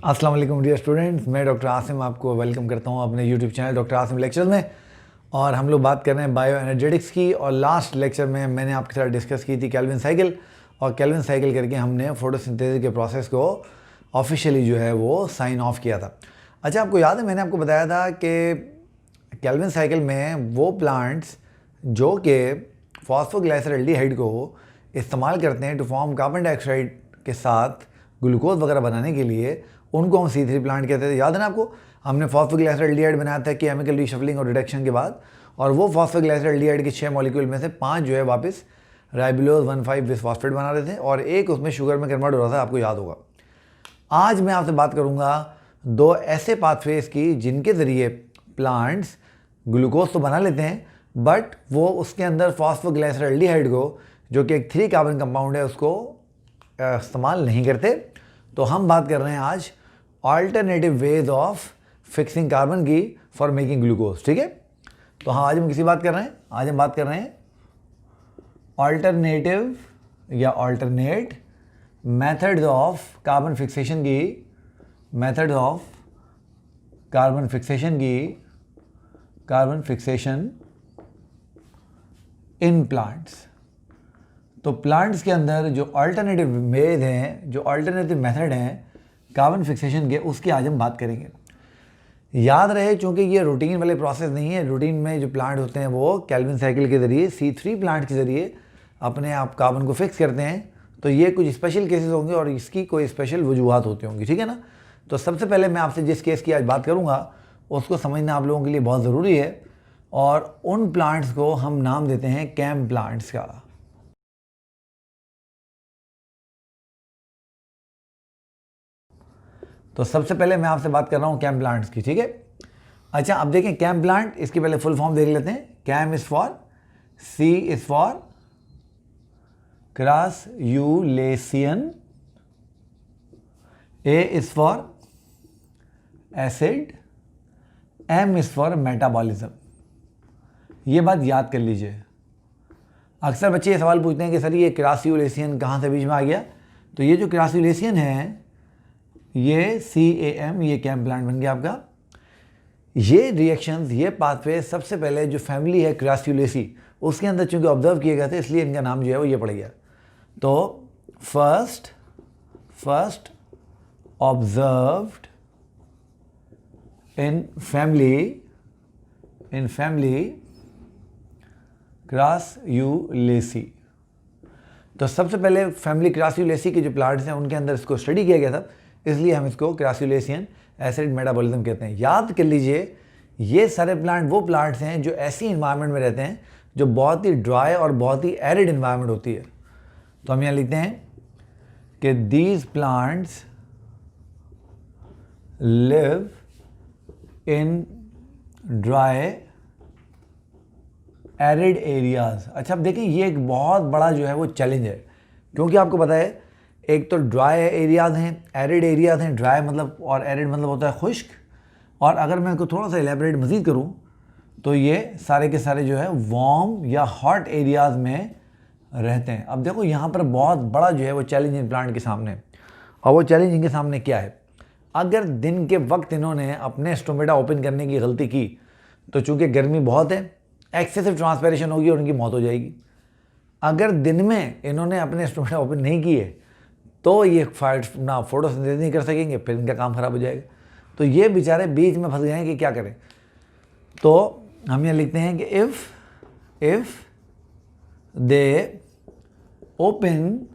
अस्सलाम वालेकुम dear students, मैं डॉक्टर आसिम आपको वेलकम करता हूं अपने YouTube channel doctor Asim lecture में। और हम लोग बात कर रहे हैं बायो एनर्जेटिक्स की। और लास्ट लेक्चर में मैंने आपके साथ डिस्कस की थी केल्विन साइकिल, और केल्विन साइकिल करके हमने फोटोसिंथेसिस के प्रोसेस को ऑफिशियली जो है वो साइन ऑफ किया था। अच्छा, आपको याद है मैंने आपको बताया था कि केल्विन साइकिल में वो प्लांट्स जो कि फॉस्फोग्लाइसरल्डिहाइड को इस्तेमाल करते हैं टू फॉर्म कार्बन डाइऑक्साइड के साथ ग्लूकोज वगैरह बनाने के लिए, उनको हम C3 प्लांट कहते थे। याद है ना आपको, हमने फॉस्फोग्लाइसरल्डिहाइड बनाया था केमिकल रीशफलिंग और रिडक्शन के बाद, और वो फॉस्फोग्लाइसरल्डिहाइड के 6 मॉलिक्यूल में से 5 जो है वापस राइबोलोज 1,5 बिसफॉस्फेट बना रहे थे, और एक उसमें शुगर में कन्वर्ट हो रहा था, आपको याद होगा। आज मैं आपसे बात करूंगा 2 ऐसे पाथवेज की जिनके ज़रिए प्लांट्स ग्लूकोज तो बना लेते हैं, बट वो उसके अंदर फॉस्फोग्लाइसरल्डिहाइड को, जो कि एक 3 कार्बन कंपाउंड है, उसको इस्तेमाल नहीं करते। तो हम बात कर रहे हैं आज alternative ways of fixing carbon की फॉर मेकिंग ग्लूकोज। ठीक है, तो हाँ, आज हम किसी बात कर रहे हैं, आज हम बात कर रहे हैं ऑल्टरनेटिव या alternate methods of carbon fixation की, methods of carbon fixation in plants. तो प्लांट्स के अंदर जो अल्टरनेटिव वेज हैं, जो अल्टरनेटिव मेथड हैं कार्बन फिक्सेशन के, उसकी आज हम बात करेंगे। याद रहे, चूँकि ये रूटीन वाले प्रोसेस नहीं है। रूटीन में जो प्लांट होते हैं वो केल्विन साइकिल के ज़रिए C3 प्लांट के ज़रिए अपने आप कार्बन को फिक्स करते हैं। तो ये कुछ स्पेशल केसेस होंगे और इसकी कोई स्पेशल वजूहत होती होंगी, ठीक है ना। तो सबसे पहले मैं आपसे जिस केस की आज बात करूँगा उसको समझना आप लोगों के लिए बहुत ज़रूरी है, और उन प्लांट्स को हम नाम देते हैं कैम प्लांट्स का। तो सबसे पहले मैं आपसे बात कर रहा हूँ कैम प्लांट्स की, ठीक है। अच्छा, अब देखें कैम प्लांट, इसकी पहले फुल फॉर्म देख लेते हैं। CAM is for, C is for crassulacean, A is for acid, M is for metabolism. ये बात याद कर लीजिए। अक्सर बच्चे ये सवाल पूछते हैं कि सर ये क्रासुलेशियन कहाँ से बीच में आ गया। तो ये जो क्रासुलेशियन है, ये CAM, ये कैम प्लांट बन गया आपका। ये रिएक्शंस, ये पाथवे सबसे पहले जो फैमिली है क्रासुलेसी, उसके अंदर चूंकि ऑब्जर्व किए गए थे, इसलिए इनका नाम जो है वो ये पड़ गया। तो फर्स्ट ऑब्जर्व्ड इन फैमिली क्रासुलेसी। तो सबसे पहले फैमिली क्रासुलेसी के जो प्लांट्स हैं उनके अंदर इसको स्टडी किया गया था, इसलिए हम इसको क्रासुलेशियन एसिड मेटाबॉलिज्म कहते हैं। याद कर लीजिए, ये सारे प्लांट वो प्लांट्स हैं जो ऐसी इन्वायरमेंट में रहते हैं जो बहुत ही ड्राई और बहुत ही एरिड इन्वायरमेंट होती है। तो हम यहाँ लिखते हैं कि these plants live in dry arid areas. अच्छा, अब देखें, ये एक बहुत बड़ा जो है वो चैलेंज है, क्योंकि आपको पता है एक तो ड्राई एरियाज हैं, एरिड एरियाज हैं। ड्राई मतलब, और एरिड मतलब होता है खुश्क। और अगर मैं इसको थोड़ा सा एलेबरेट मज़ीद करूं तो ये सारे के सारे जो है वार्म या हॉट एरियाज में रहते हैं। अब देखो, यहाँ पर बहुत बड़ा जो है वो चैलेंज इन प्लांट के सामने, और वो चैलेंज इनके सामने क्या है। अगर दिन के वक्त इन्होंने अपने स्टोमेटा ओपन करने की गलती की, तो चूँकि गर्मी बहुत है, एक्सेसिव ट्रांसपेरेशन होगी और उनकी मौत हो जाएगी। अगर दिन में इन्होंने अपने स्टोमेटा ओपन नहीं किए तो ये ना फोटोसिंथेसिस नहीं कर सकेंगे, फिर इनका काम खराब हो जाएगा। तो ये बेचारे बीच में फंस गए हैं कि क्या करें। तो हम यहाँ लिखते हैं कि if they open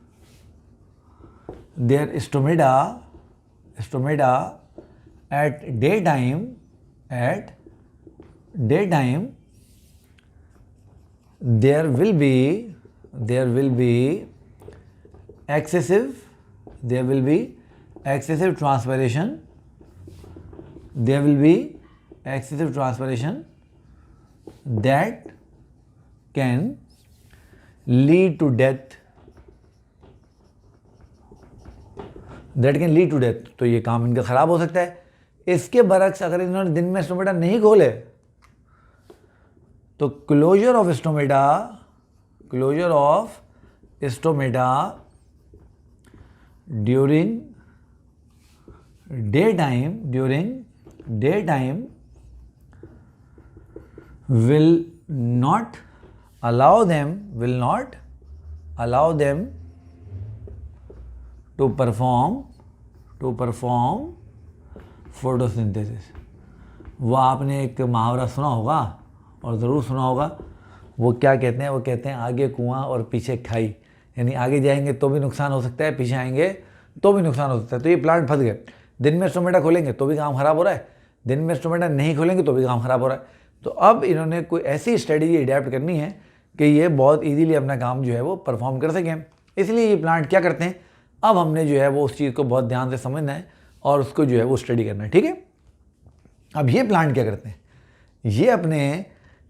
their stomata at day time, there will be excessive transpiration, that can lead to death, तो ये काम इनका खराब हो सकता है। इसके बरक्स अगर इन्होंने दिन में स्टोमेटा नहीं खोले तो closure of stomata during day time will not allow them to perform photosynthesis। वो आपने एक मुहावरा सुना होगा और ज़रूर सुना होगा। वो क्या कहते हैं? वो कहते हैं आगे कुआं और पीछे खाई, यानी आगे जाएंगे तो भी नुकसान हो सकता है, पीछे आएंगे तो भी नुकसान हो सकता है। तो ये प्लांट फंस गए। दिन में स्टोमेटा खोलेंगे तो भी काम खराब हो रहा है, दिन में स्टोमेटा नहीं खोलेंगे तो भी काम खराब हो रहा है। तो अब इन्होंने कोई ऐसी स्ट्रेटजी अडेप्ट करनी है कि ये बहुत इजीली अपना काम जो है वो परफॉर्म कर सकें। इसलिए ये प्लांट क्या करते हैं, अब हमने जो है वो उस चीज़ को बहुत ध्यान से समझना है और उसको जो है वो स्टडी करना है, ठीक है। अब ये प्लांट क्या करते हैं, ये अपने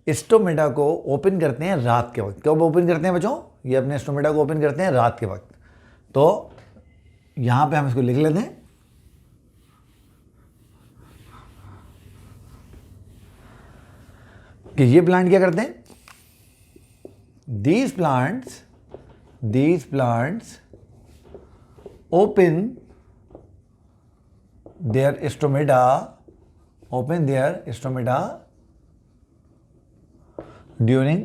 स्टोमेटा को ओपन करते हैं रात के वक्त। कब ओपन करते हैं बच्चों? ये अपने स्टोमेटा को ओपन करते हैं रात के वक्त। तो यहाँ पे हम इसको लिख लेते हैं कि ये प्लांट क्या करते हैं, these plants open their stomata during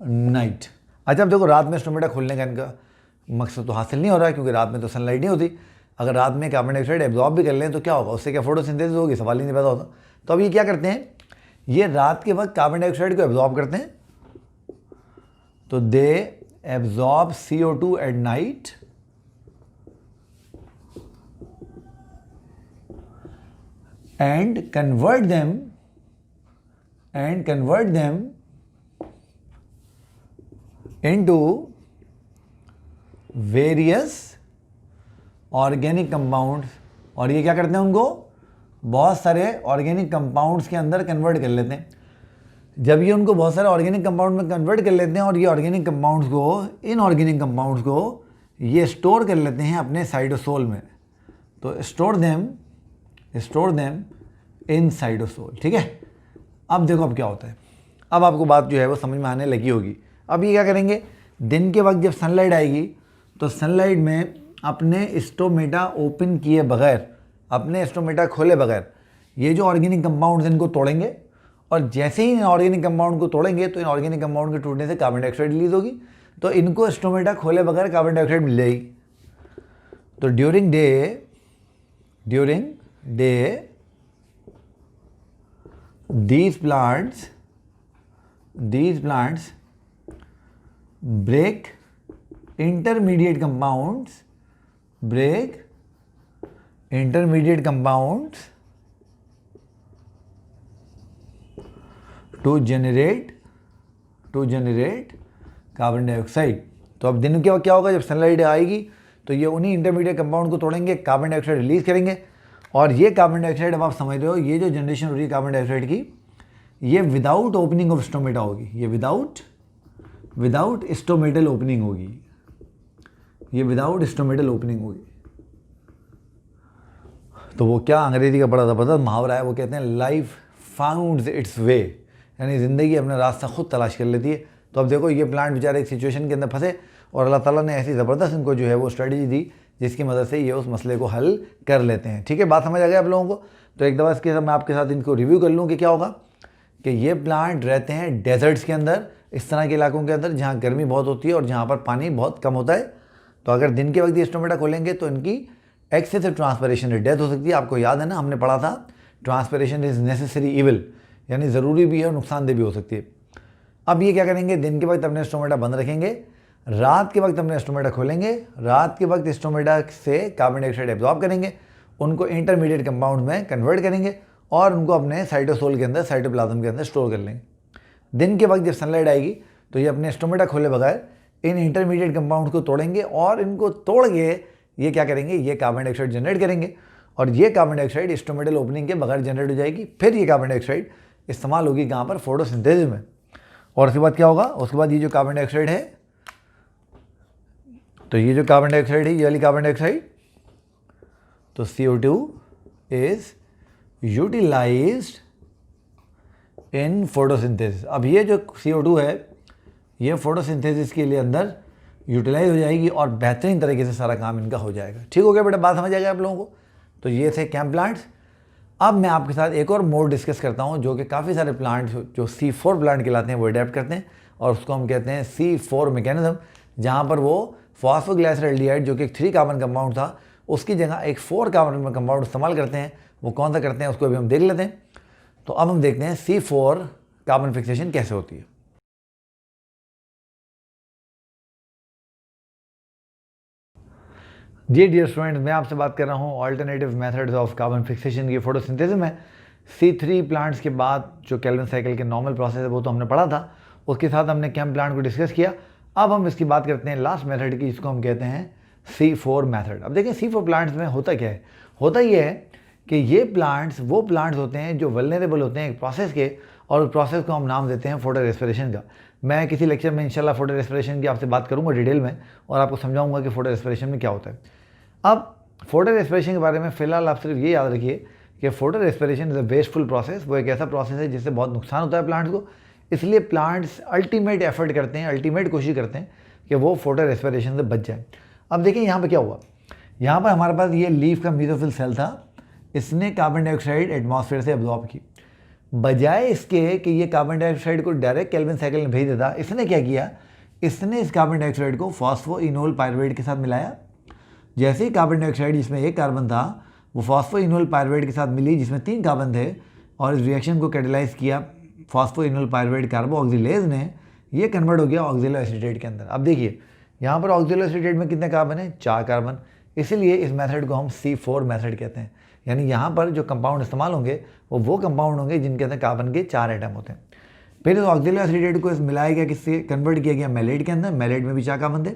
night. अच्छा, अब देखो रात में स्टोमेटा खोलने का इनका मकसद तो हासिल नहीं हो रहा है, क्योंकि रात में तो सनलाइट नहीं होती। अगर रात में कार्बन डाइऑक्साइड एब्जॉर्ब भी कर लें तो क्या होगा, उससे क्या फोटोसिंथेसिस होगी, सवाल ही नहीं पैदा होता। तो अब ये क्या करते हैं, ये रात के वक्त कार्बन डाइऑक्साइड को एब्जॉर्ब करते हैं। तो they absorb CO2 at night and convert them into various organic compounds. और ये क्या करते हैं, उनको बहुत सारे ऑर्गेनिक कंपाउंड्स के अंदर कन्वर्ट कर लेते हैं। जब ये उनको बहुत सारे ऑर्गेनिक कंपाउंड में कन्वर्ट कर लेते हैं और ये ऑर्गेनिक कंपाउंड्स को, इन ऑर्गेनिक कंपाउंड्स को ये स्टोर कर लेते हैं अपने साइटोसोल में। तो स्टोर देम इन साइटोसोल, ठीक है। अब देखो अब क्या होता है, अब आपको बात जो है वो समझ में आने लगी होगी। अब ये क्या करेंगे, दिन के वक्त जब सनलाइट आएगी तो सनलाइट में अपने स्टोमेटा ओपन किए बगैर, अपने स्टोमेटा खोले बगैर ये जो ऑर्गेनिक कंपाउंड्स इनको तोड़ेंगे। और जैसे ही इन ऑर्गेनिक कंपाउंड को तोड़ेंगे तो इन ऑर्गेनिक कंपाउंड के टूटने से कार्बन डाइऑक्साइड रिलीज होगी। तो इनको स्टोमेटा खोले बगैर कार्बन डाइऑक्साइड मिल जाएगी। तो during day these plants break intermediate compounds to generate carbon dioxide. तो अब दिन के वक्त क्या होगा, जब सनलाइट आएगी तो ये उन्हीं इंटरमीडिएट कंपाउंड को तोड़ेंगे, कार्बन डाइऑक्साइड रिलीज करेंगे। और ये कार्बन डाइऑक्साइड, अब आप समझ रहे हो, ये जो जनरेशन हो रही है कार्बन डाइऑक्साइड की, ये विदाउट ओपनिंग ऑफ स्टोमेटा होगी। ये विदाउट स्टोमेटल ओपनिंग होगी। तो वो क्या अंग्रेजी का बड़ा ज़बरदस्त मुहावरा है, वो कहते हैं लाइफ फाउंड्स इट्स वे, यानी ज़िंदगी अपना रास्ता खुद तलाश कर लेती है। तो अब देखो ये प्लांट बेचारे एक सिचुएशन के अंदर फंसे और अल्लाह ताला ने ऐसी ज़बरदस्त इनको जो है वो स्ट्रेटजी दी जिसकी मदद से ये उस मसले को हल कर लेते हैं। ठीक है, बात समझ आ गया आप लोगों को। तो एक दफ़ा इसके मैं आपके साथ इनको रिव्यू कर लूँ कि क्या होगा कि ये प्लांट रहते हैं डेजर्ट्स के अंदर, इस तरह के इलाकों के अंदर जहाँ गर्मी बहुत होती है और जहाँ पर पानी बहुत कम होता है। तो अगर दिन के वक्त ये स्टोमेटा खोलेंगे तो इनकी एक्सेसिव ट्रांसपिरेशन से डेथ हो सकती है। आपको याद है ना, हमने पढ़ा था ट्रांसपिरेशन इज़ नेसेसरी इविल, यानी ज़रूरी भी है और नुकसानदेह भी हो सकती है। अब ये क्या करेंगे, दिन के वक्त अपने स्टोमेटा बंद रखेंगे, रात के वक्त अपने स्टोमेटा खोलेंगे, रात के वक्त स्टोमेटा से कार्बन डाइऑक्साइड एब्जॉर्ब करेंगे, उनको इंटरमीडिएट कंपाउंड में कन्वर्ट करेंगे और उनको अपने साइटोसोल के अंदर, साइटोप्लाज्म के अंदर स्टोर कर लेंगे। दिन के वक्त जब सनलाइट आएगी तो ये अपने स्टोमेटा खोले बगैर इन इंटरमीडिएट कंपाउंड को तोड़ेंगे और इनको तोड़ के ये क्या करेंगे, ये कार्बन डाइऑक्साइड जनरेट करेंगे और ये कार्बन डाइऑक्साइड स्टोमेटल ओपनिंग के बगैर जनरेट हो जाएगी। फिर ये कार्बन डाइऑक्साइड इस्तेमाल होगी कहाँ पर, फोटोसिंथेसिस में। और उसके बाद क्या होगा, उसके बाद ये जो कार्बन डाइऑक्साइड है, तो ये जो कार्बन डाइऑक्साइड है, ये वाली कार्बन डाइऑक्साइड, तो CO2 is utilised in photosynthesis. अब ये जो CO2 है ये फोटोसिंथेसिस के लिए अंदर यूटिलाइज हो जाएगी और बेहतरीन तरीके से सारा काम इनका हो जाएगा। ठीक हो गया बेटा, बात समझ आएगा आप लोगों को। तो ये थे कैंप प्लांट्स। अब मैं आपके साथ एक और मोड डिस्कस करता हूँ जो कि काफ़ी सारे प्लांट्स जो C4 प्लांट कहलाते हैं वो अडेप्ट करते हैं, और उसको हम कहते हैं C4 मैकेनिज्म, जहाँ पर वो फॉस्फोग्लाइसरल्डिहाइड जो कि एक 3 कार्बन कंपाउंड था उसकी जगह एक 4 कार्बन कंपाउंड इस्तेमाल करते हैं। वो कौन सा करते हैं उसको अभी हम देख लेते हैं। तो अब हम देखते हैं C4 कार्बन फिक्सेशन कैसे होती है। जी डियर स्टूडेंट्स, मैं आपसे बात कर रहा हूँ alternative methods of carbon fixation की फोटोसिंथेसिस में। C3 प्लांट्स के बाद जो केल्विन साइकिल के नॉर्मल प्रोसेस है वो तो हमने पढ़ा था, उसके साथ हमने कैंप प्लांट को डिस्कस किया। अब हम इसकी बात करते हैं लास्ट मेथड की, जिसको हम कहते हैं C4 मेथड। अब देखिए C4 प्लांट्स में होता क्या है। होता ये है कि ये प्लांट्स वो प्लांट्स होते हैं जो वल्नरेबल होते हैं एक प्रोसेस के, और उस प्रोसेस को हम नाम देते हैं फोटो रेस्पिरेशन का। मैं किसी लेक्चर में इंशाल्लाह फोटो रेस्पिरेशन की आपसे बात करूंगा डिटेल में, और आपको समझाऊंगा कि फोटो रेस्पिरेशन में क्या होता है। अब फोटो रेस्पिरेशन के बारे में फ़िलहाल आप सिर्फ ये याद रखिए कि photo respiration is a wasteful process. वो एक ऐसा प्रोसेस है जिससे बहुत नुकसान होता है प्लांट्स को, इसलिए प्लांट्स अल्टीमेट एफर्ट करते हैं, अल्टीमेट कोशिश करते हैं कि वो फोटो रेस्पिरेशन से बच जाए। अब देखिए यहाँ पर क्या हुआ। यहाँ पर हमारे पास ये लीफ का मेसोफिल सेल था, इसने कार्बन डाइऑक्साइड एटमॉस्फेयर से एब्जॉर्ब की। बजाय इसके कि ये कार्बन डाइऑक्साइड को डायरेक्ट केल्विन साइकिल में भेज देता, इसने क्या किया, इसने इस कार्बन डाइऑक्साइड को फॉस्फोइनोल पायरुवेट के साथ मिलाया। जैसे ही कार्बन डाइऑक्साइड जिसमें 1 कार्बन था वो फॉस्फोइनोल पायरुवेट के साथ मिली जिसमें 3 कार्बन थे, और इस रिएक्शन को कैटेलाइज किया फॉस्फोइनोल पायरुवेट कार्बोऑक्सिलेज ने, ये कन्वर्ट हो गया ऑक्सिलो एसीटेट के अंदर। अब देखिए यहाँ पर ऑक्सिलो एसीटेट में कितने कार्बन है, 4 कार्बन, इसीलिए इस मेथड को हम C4 मेथड कहते हैं। यानी यहाँ पर जो कंपाउंड इस्तेमाल होंगे वो कंपाउंड होंगे जिनके अंदर कार्बन के 4 एटम होते हैं। फिर इस ऑक्सिलो एसीटेट को मिलाया गया, किससे कन्वर्ट किया गया, मेलेट के अंदर। मेलेट में भी 4 कार्बन थे।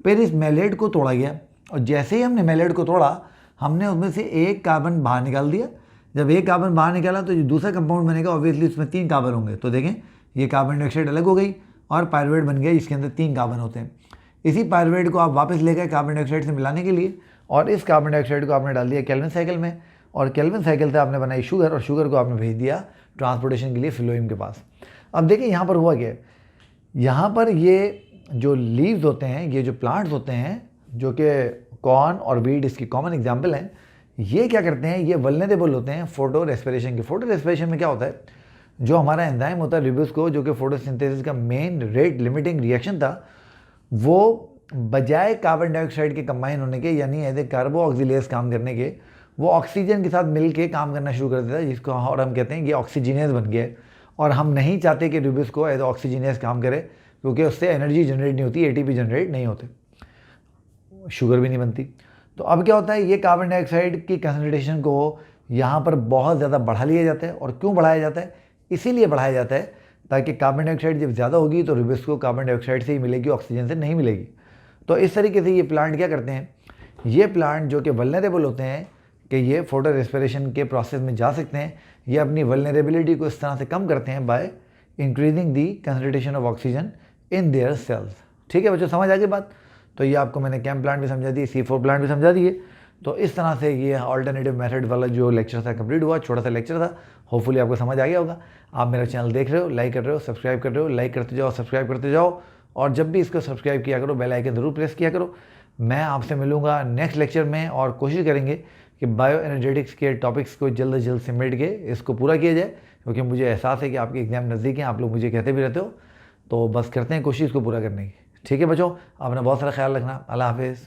फिर इस मेलेट को तोड़ा गया, और जैसे ही हमने मेलेट को तोड़ा हमने उसमें से 1 कार्बन बाहर निकाल दिया। जब 1 कार्बन बाहर निकाला तो जो दूसरा कंपाउंड बनेगा ऑब्वियसली उसमें 3 कार्बन होंगे। तो देखें ये कार्बन डाइऑक्साइड अलग हो गई और पायरुवेट बन गया जिसके अंदर 3 कार्बन होते हैं। इसी पायरुवेट को आप वापस ले गए कार्बन डाइऑक्साइड से मिलाने के लिए, और इस कार्बन डाइऑक्साइड को आपने डाल दिया केल्विन साइकिल में, और केल्विन साइकिल से आपने बनाई शुगर, और शुगर को आपने भेज दिया ट्रांसपोर्टेशन के लिए फिलोइम के पास। अब देखिए यहाँ पर हुआ क्या, यहाँ पर ये जो लीव्स होते हैं, ये जो प्लांट्स होते हैं जो कि कॉर्न और वीट इसकी कॉमन एग्जाम्पल हैं, ये क्या करते हैं, ये वल्नरेबल होते हैं फोटो रेस्पिरेशन के। फोटो रेस्पिरेशन में क्या होता है, जो हमारा एंजाइम होता है रिब्यूस्को, जो कि फोटोसिंथेसिस का मेन रेट लिमिटिंग रिएक्शन था, वो बजाय कार्बन डाइऑक्साइड के कंबाइन होने के, यानी एज ए कार्बोऑक्सिलेज काम करने के, वो ऑक्सीजन के साथ मिलके काम करना शुरू कर देता है, जिसको और हम कहते हैं ये ऑक्सीजनेज बन गया। और हम नहीं चाहते कि रिब्यूस्को एज ऑक्सीजनेज काम करे, क्योंकि उससे एनर्जी जनरेट नहीं होती, ATP जनरेट नहीं होते, शुगर भी नहीं बनती। तो अब क्या होता है, ये कार्बन डाइऑक्साइड की कंसनट्रेशन को यहाँ पर बहुत ज़्यादा बढ़ा लिया जाता है। और क्यों बढ़ाया जाता है, इसीलिए बढ़ाया जाता है ताकि कार्बन डाइऑक्साइड जब ज़्यादा होगी तो रिब्यूस्को कार्बन डाइऑक्साइड से ही मिलेगी, ऑक्सीजन से नहीं मिलेगी। तो इस तरीके से ये प्लांट क्या करते हैं, ये प्लांट जो कि वल्नरेबल होते हैं कि ये फोटो रेस्पिरेशन के प्रोसेस में जा सकते हैं, ये अपनी वल्नरेबिलिटी को इस तरह से कम करते हैं by increasing the concentration of oxygen in their cells. ठीक है बच्चों, समझ आ गई बात। तो ये आपको मैंने कैंप प्लांट भी समझा दी, C4 प्लांट भी समझा दिए। तो इस तरह से ये अल्टरनेटिव मेथड वाला जो लेक्चर था कंप्लीट हुआ, छोटा सा लेक्चर था, होपफुली आपको समझ आ गया होगा। आप मेरा चैनल देख रहे हो, लाइक कर रहे हो, सब्सक्राइब कर रहे हो, लाइक करते जाओ, सब्सक्राइब करते जाओ, और जब भी इसको सब्सक्राइब किया करो बेल आइकन ज़रूर प्रेस किया करो। मैं आपसे मिलूंगा नेक्स्ट लेक्चर में, और कोशिश करेंगे कि बायो एनर्जेटिक्स के टॉपिक्स को जल्द से जल्द सिमट के इसको पूरा किया जाए, क्योंकि मुझे एहसास है कि आपके एग्जाम नज़दीक हैं, आप लोग मुझे कहते भी रहते हो, तो बस करते हैं कोशिश इसको पूरा करने की। ठीक है बच्चों, अपना बहुत सारा ख्याल रखना। अल्लाह हाफिज़।